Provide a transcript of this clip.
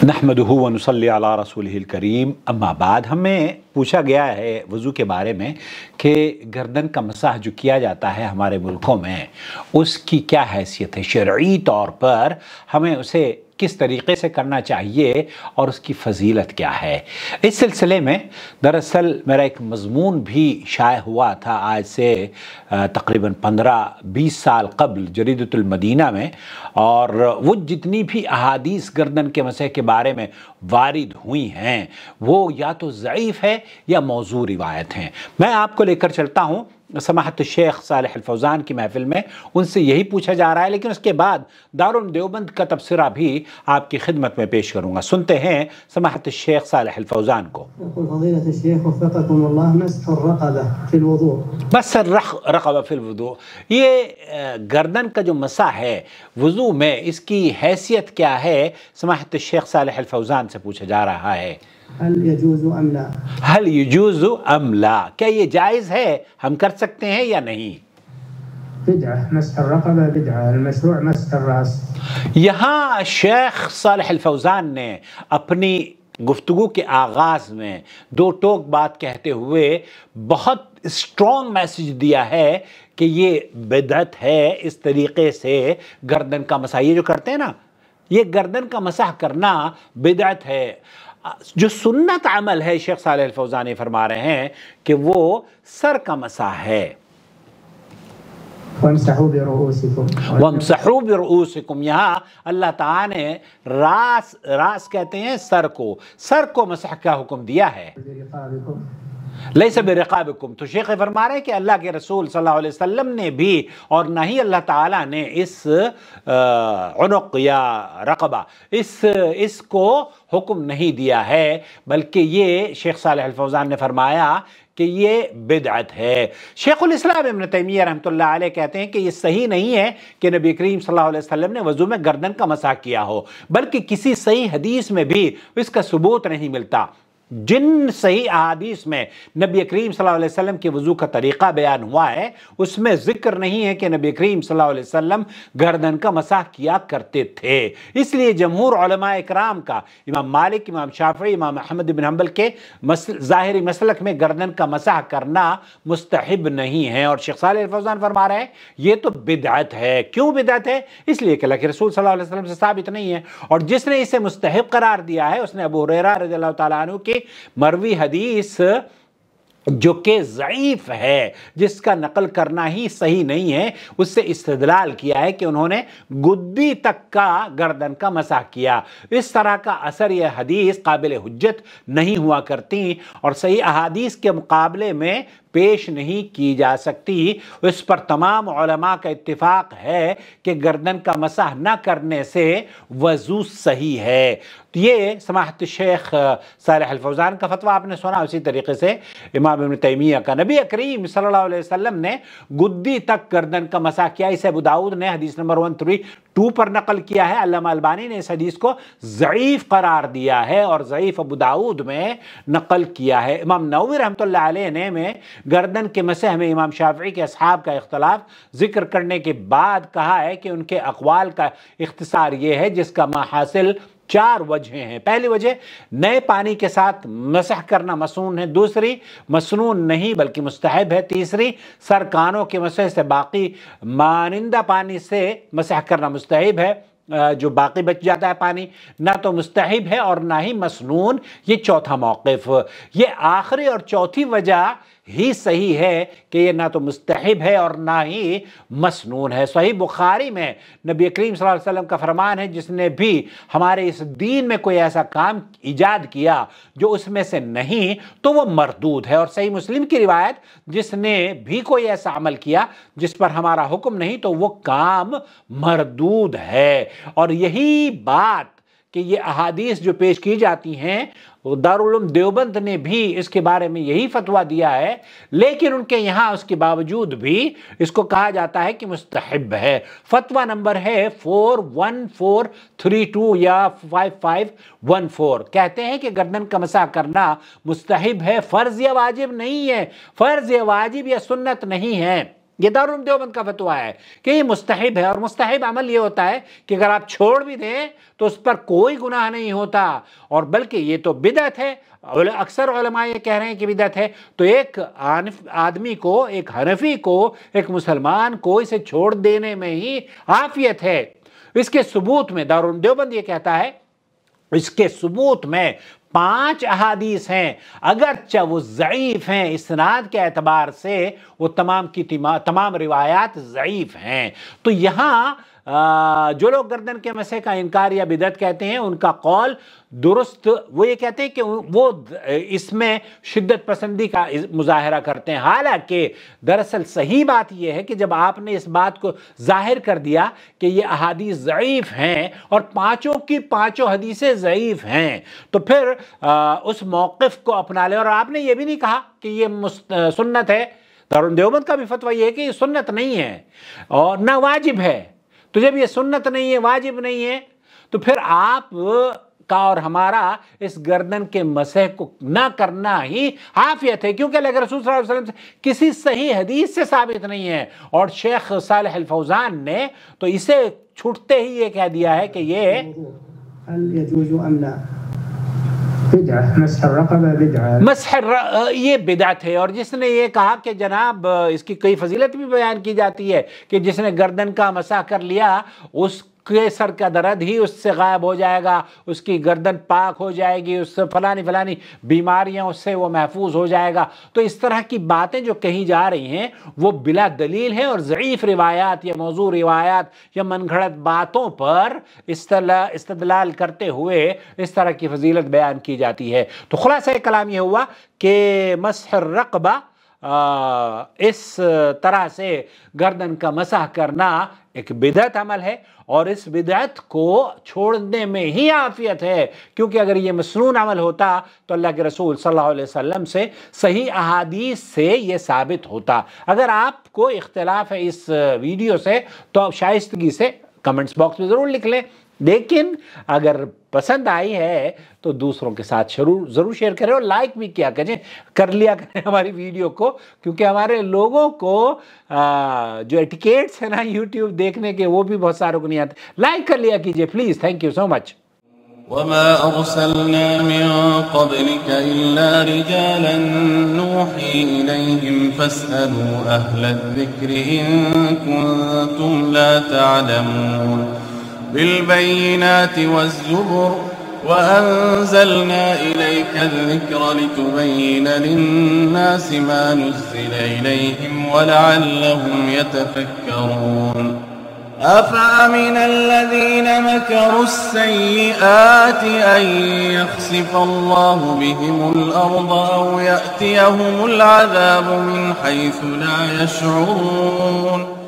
नहमदुहु व नुसल्ली अला रसूलिहिल करीम। अम्मा बाद, हमें पूछा गया है वज़ू के बारे में कि गर्दन का मसाह जो किया जाता है हमारे मुल्कों में, उसकी क्या हैसियत है शरई तौर पर, हमें उसे किस तरीक़े से करना चाहिए और उसकी फ़जीलत क्या है। इस सिलसिले में दरअसल मेरा एक मज़मून भी शाये हुआ था आज से तकरीबन 15-20 साल कबल जरीदतुल मदीना में, और वो जितनी भी अहादीस गर्दन के मसह के बारे में वारिद हुई हैं वो या तो ज़ईफ़ है या मौज़ू रिवायत हैं। मैं आपको लेकर चलता हूँ समाहत शेख सालेह अल फौज़ान की महफ़िल में, उनसे यही पूछा जा रहा है, लेकिन उसके बाद दारुल देवबंद का तबसरा भी आपकी खिदमत में पेश करूँगा। सुनते हैं समाहत शेख सालेह अल फौज़ान को। मस्सर रक़बा फिल वुदू, ये गर्दन का जो मसा है वज़ू में, इसकी हैसियत क्या है, समाहत शेख सालेह अल फौज़ान से पूछा जा रहा है। हल यजूज़ु अम ला, हल यजूज़ु अम ला, क्या ये जायज़ है, हम कर सकते हैं या नहीं। बिदअ मस्ह रक़बा बिदअ, अल-मशरूअ मस्ह रास। यहाँ शेख सालेह अल फौज़ान ने अपनी गुफ्तगू के आगाज़ में दो टोक बात कहते हुए बहुत स्ट्रॉन्ग मैसेज दिया है कि ये बिदअत है इस तरीक़े से गर्दन का मसाह, ये जो करते हैं ना, ये गर्दन का मसाह करना बिदअत है। जो सुन्नत अमल है, शेख सालेह अल फौज़ान फरमा रहे हैं कि वो सर का मसाह है। वमसहू बिरुऊसिकुम, यहाँ अल्लाह ताला ने रास कहते हैं सर को मसह का हुक्म दिया है। लैसा बिरिक़ाबिकुम, तो शेख फरमा रहे हैं कि अल्लाह के रसूल सल्लल्लाहु अलैहि वसल्लम ने भी और ना ही अल्लाह ताला ने इस उनुक़ या रक़बा इसको हुक्म नहीं दिया है, बल्कि ये शेख सालेह अल फौज़ान ने फरमाया कि ये बिदअत है। शेखुल इस्लाम इब्न तैमिय्या रहमतुल्लाह अलैह कहते हैं कि ये सही नहीं है कि नबी करीम सल्लल्लाहु अलैहि वसल्लम ने वज़ू में गर्दन का मसाह किया हो, बल्कि किसी सही हदीस में भी इसका सबूत नहीं मिलता। जिन सही अहादीस में नबी करीम सल्लल्लाहु अलैहि वसल्लम के वज़ू का तरीक़ा बयान हुआ है उसमें ज़िक्र नहीं है कि नबी करीम सल्लल्लाहु अलैहि वसल्लम गर्दन का मसाह किया करते थे। इसलिए जमहूर उलमा इकराम का, इमाम मालिक, इमाम शाफ़ी, इमाम अहमद बिन हंबल के ज़ाहिरी मसलक में गर्दन का मसाह करना मुस्तहिब नहीं है। और शेख सालेह अल फौज़ान फरमा रहे हैं ये तो बिदअत है। क्यों बिदअत है? इसलिए कि अल्लाह के रसूल सल्लल्लाहु अलैहि वसल्लम से साबित नहीं है, और जिसने इसे मुस्तहिब करार दिया है उसने अबू हुरैरा रज़ियल्लाहु ताला अन्हु की मरवी हदीस जो कि ज़ईफ़ है, जिसका नकल करना ही सही नहीं है, उससे इस्तिदलाल किया है कि उन्होंने गुद्दी तक का गर्दन का मसाह किया। इस तरह का असर यह हदीस काबिल हुज्जत नहीं हुआ करती और सही अहादीस के मुकाबले में पेश नहीं की जा सकती। इस पर तमाम उलमा का इत्तिफाक है कि गर्दन का मसाह न करने से वज़ू सही है। तो ये समाहत शेख सालेह अल फौज़ान का फतवा आपने सुना। उसी तरीके से इमाम इब्न तैमिय्या का, नबी करीम सल्लल्लाहु अलैहि वसल्लम ने गुद्दी तक गर्दन का मसाह किया। इसे अबू दाऊद ने हदीस नंबर 132 पर नकल किया है। अल्लामा अलबानी ने इस हदीस को ज़ईफ़ करार दिया है और ज़ईफ़ अबू दाऊद में नकल किया है। इमाम नववी रहमतुल्लाह अलैह ने में गर्दन के मसह में इमाम शाफ़ी के असहाब का इख्तलाफ जिक्र करने के बाद कहा है कि उनके अक़वाल का इख्तिसार ये है जिसका माहासिल 4 वजह हैं। पहली वजह, नए पानी के साथ मसह करना मसनून है। दूसरी, मसनून नहीं बल्कि मुस्तहब है। तीसरी, सर कानों के मसह से बाकी मानिंदा पानी से मसह करना मुस्तहब है, जो बाकी बच जाता है पानी ना तो मुस्तहब है और ना ही मसनून। ये चौथा मौक़िफ़। ये आखिरी और चौथी वजह ही सही है कि ये ना तो मुस्तहब है और ना ही मसनून है। सही बुखारी में नबी करीम सल्लल्लाहु अलैहि वसल्लम का फरमान है, जिसने भी हमारे इस दीन में कोई ऐसा काम ईजाद किया जो उसमें से नहीं तो वो मरदूद है। और सही मुस्लिम की रिवायत, जिसने भी कोई ऐसा अमल किया जिस पर हमारा हुक्म नहीं तो वो काम मरदूद है। और यही बात कि ये अहादीस जो पेश की जाती हैं, दारुल उलूम देवबंद ने भी इसके बारे में यही फतवा दिया है, लेकिन उनके यहाँ उसके बावजूद भी इसको कहा जाता है कि मुस्तहब है। फतवा नंबर है 41432 या 5514। कहते हैं कि गर्दन का मसाह करना मुस्तहब है, फ़र्ज़ या वाजिब नहीं है। फ़र्ज़ या वाजिब या सुन्नत नहीं है, یہ دارالعلوم دیوبند کا فتویٰ ہے کہ یہ مستحب ہے، اور مستحب عمل یہ ہوتا ہے کہ اگر آپ چھوڑ بھی دیں تو اس پر کوئی گناہ نہیں ہوتا، اور بلکہ یہ تو بدعت ہے۔ اکثر علماء یہ کہہ رہے ہیں کہ بدعت ہے، تو ایک آدمی کو، ایک حنفی کو، ایک مسلمان کو اسے چھوڑ دینے میں ہی عافیت ہے۔ اس کے ثبوت میں دارالعلوم دیوبند یہ کہتا ہے، اس کے ثبوت میں 5 احادیث ہیں، اگرچہ وہ ضعیف ہیں اسناد کے اعتبار سے، وہ تمام کی تمام روایات ضعیف ہیں۔ تو یہاں جو لوگ گردن کے مسح کا انکار یا بدعت کہتے ہیں، ان کا قول درست، وہ یہ کہتے ہیں کہ وہ اس میں شدت پسندی کا مظاہرہ کرتے ہیں، حالانکہ دراصل صحیح بات یہ ہے کہ جب آپ نے اس بات کو ظاہر کر دیا کہ یہ احادیث ضعیف ہیں اور 5 کی 5 حدیثیں ضعیف ہیں، تو پھر اس موقف کو اپنا لے۔ اور آپ نے یہ بھی نہیں کہا کہ یہ سنت ہے۔ دارالعلوم دیوبند کا بھی فتویٰ یہ ہے کہ یہ سنت نہیں ہے اور نہ واجب ہے۔ تو جب یہ سنت نہیں ہے، واجب نہیں ہے، تو پھر آپ کا اور ہمارا اس گردن کے مسح کو نہ کرنا ہی عافیت ہے، کیونکہ اللہ کے رسول صلی اللہ علیہ وسلم سے کسی صحیح حدیث سے ثابت نہیں ہے، اور شیخ صالح الفوزان نے تو اسے چھوٹتے ہی یہ کہہ دیا ہے کہ یہ مسح یہ بدعت ہے۔ اور جس نے یہ کہا کہ جناب اس کی کئی فضیلت بھی بیان کی جاتی ہے کہ جس نے گردن کا مسح کر لیا اس کے سر کا درد ہی اس سے غائب ہو جائے گا، اس کی گردن پاک ہو جائے گی، اس سے فلانی بیماریاں اس سے وہ محفوظ ہو جائے گا۔ تو اس طرح کی باتیں جو کہی جا رہی ہیں وہ بلا دلیل ہیں، اور ضعیف روایات یا موضوع روایات یا من گھڑت باتوں پر استدلال کرتے ہوئے اس طرح کی فضیلت بیان کی جاتی ہے۔ تو خلاصہ کلام یہ ہوا کہ مسح الرقبہ اس طرح سے گردن کا مسح کرنا ایک بدعت عمل ہے، اور اس بدعت کو چھوڑنے میں ہی عافیت ہے، کیونکہ اگر یہ مسنون عمل ہوتا تو اللہ کے رسول صلی اللہ علیہ وسلم سے صحیح احادیث سے یہ ثابت ہوتا۔ اگر آپ کو اختلاف ہے اس ویڈیو سے تو آپ شائستگی سے کمنٹس باکس میں ضرور لکھ لیں، لیکن اگر پسند آئی ہے تو دوسروں کے ساتھ ضرور شیئر کریں، اور لائک بھی کر لیا کریں ہماری ویڈیو کو، کیونکہ ہمارے لوگوں کو جو ایٹیکیٹس ہیں نا یوٹیوب دیکھنے کے وہ بھی بہت ساروں کو نہیں آتے۔ لائک کر لیا کیجئے پلیز، تھینک یو سو مچ۔ وما أرسلنا من قبلك إلا رجالا نوحي إليهم فاسألوا أهل الذكر إن كنتم لا تعلمون بالبينات والزبر وأنزلنا إليك الذكر لتبين للناس ما نزل إليهم ولعلهم يتفكرون أفأمن الذين مكروا السيئات أن يخسف الله بهم الأرض أو يأتيهم العذاب من حيث لا يشعرون